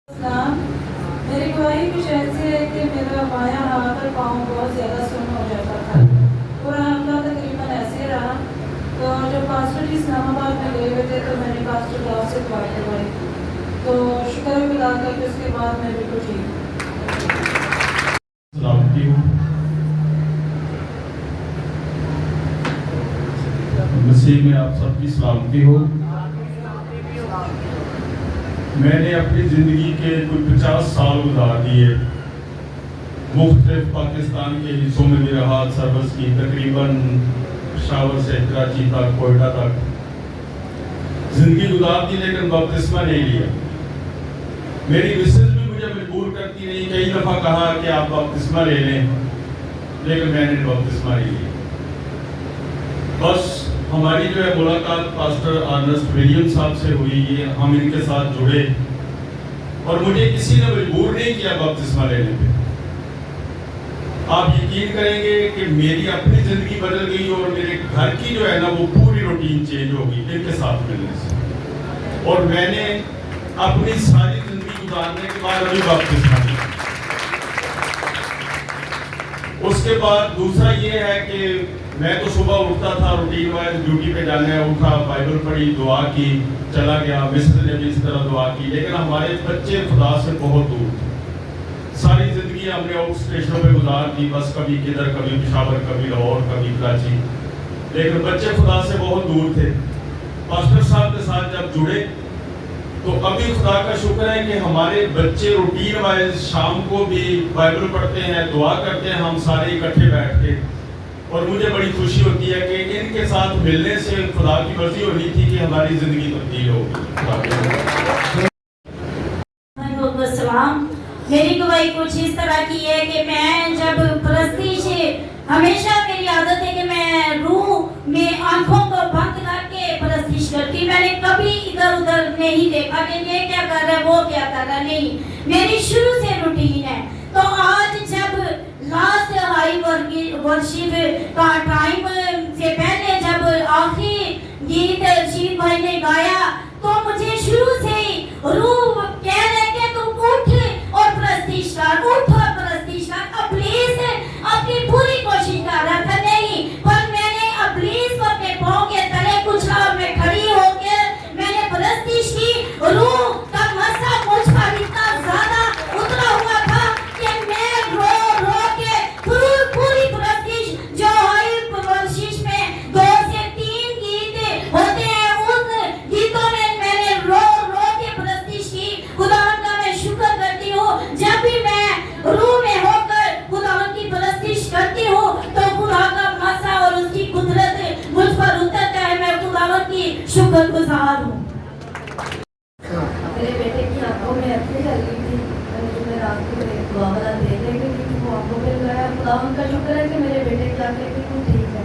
اسلام میری گواہی کچھ ایسی ہے کہ میرا بایاں ہاتھ اور پاؤں بہت زیادہ سن ہو جاتا تھا. پورا حملہ تقریباً ایسے رہا. تو جب پاسٹر جی اسلام آباد میں گئے ہوئے تھے تو میں نے پاسٹر صاحب سے دعا کروائی. تو شکر ہے خدا کا کہ اس کے بعد میں بالکل ٹھیک ہوں. سلامتی ہوں. مسیح میں آپ سب کی سلامتی ہو. میں نے اپنی زندگی کے کچھ 50 سال گزار دیے مختلف پاکستان کے حصوں میں بھی رہا سروس کی، تقریباً پشاور سے کراچی تک، کوئٹہ تک زندگی گزار دی، لیکن بپتسمہ نہیں لیا. میری مسز بھی مجھے مجبور کرتی رہی، کئی دفعہ کہا کہ آپ بپتسمہ لے لیں، لیکن میں نے بپتسمہ نہیں لیا. بس ہماری جو ہے ملاقات پاسٹر ارنسٹ ولیم صاحب سے ہوئی، یہ ہم ان کے ساتھ جڑے اور مجھے کسی نے مجبور نہیں کیا بپتسمہ لینے پہ. آپ یقین کریں گے کہ میری اپنی زندگی بدل گئی اور میرے گھر کی جو ہے نا وہ پوری روٹین چینج ہو گئی ان کے ساتھ ملنے سے. اور میں نے اپنی ساری زندگی گزارنے کے بعد ابھی بپتسمہ لیا. اس کے بعد دوسرا یہ ہے کہ میں تو صبح اٹھتا تھا، روٹین وائز ڈیوٹی پہ جانا ہے، اٹھا، بائبل پڑھی، دعا کی، چلا گیا. مسز نے بھی اس طرح دعا کی. لیکن ہمارے بچے خدا سے بہت دور تھے. ساری زندگی ہم نے آؤٹ اسٹیشنوں پہ گزار دی، بس کبھی کدھر، کبھی پشاور، کبھی لاہور، کبھی کراچی. لیکن بچے خدا سے بہت دور تھے. پاسٹر صاحب کے ساتھ جب جڑے تو ابھی خدا کا شکر ہے کہ ہمارے بچے روٹین وائز شام کو بھی بائبل پڑھتے ہیں، دعا کرتے ہیں، ہم سارے اکٹھے بیٹھ کے. اور مجھے بڑی خوشی ہوتی ہے کہ ان کے ساتھ ملنے سے خدا کی مرضی ہونی تھی کہ ہماری زندگی تبدیل ہوگی. السلام. میری گواہی کچھ اس طرح کی ہے کہ میں جب پرستش، ہمیشہ میری عادت ہے کہ میں روح میں آنکھوں کو بند کر کے پرستش کرتی. میں نے کبھی ادھر ادھر نہیں دیکھا کہ یہ کیا کر رہا ہے، وہ کیا کر رہا ہے، نہیں. میری شروع سے روٹین ہے. تو آج جب لاسٹ ہائی ورشپ کا ٹائم سے پہلے جب آخری گیت شیف بھائی نے گایا تو مجھے شروع سے ہی روح کہہ رہے کہ تم اٹھ اور پرستش کر، اٹھ اور پرستش کر. ابلیس اپنی پوری کوشش کر رہا تھا، نہیں، پر میں نے ابلیس کو اپنے پاؤں کے تلے کچلا اور میں کھڑی ہو کے میں نے پرستش کی. روح کا مسا مجھ پر اتنا زیادہ اترا ہوا تھا کہ میں رو رو کے پوری پرستش جو ہائی ورشپ میں 2 سے 3 گیت ہوتے ہیں، ان گیتوں میں میں نے رو رو کے پرستش کی. خداوند کا میں شکر کرتی ہوں. جب بھی میں روح میں ہو کر خداوند کی پرستش کرتی ہوں تو خدا کا مسا اور اس کی قدرت مجھ پر اترتا ہے. میں خداوند کی شکر گزار ہوں. میرے بیٹے کی آنکھوں میں اتنی لگ گئی تھی، میں رات کو دعا والا دیکھ رہی تھی کہ وہ آنکھوں میں لگایا. خداوند کا شکر ہے کہ میرے بیٹے کی آنکھیں بالکل ٹھیک ہے.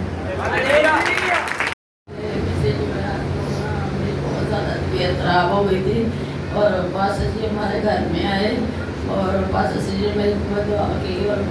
بہت زیادہ طبیعت خراب ہو گئی تھی اور پاسٹر جی ہمارے گھر میں آئے اور پاسٹر جی نے میری دعا کی اور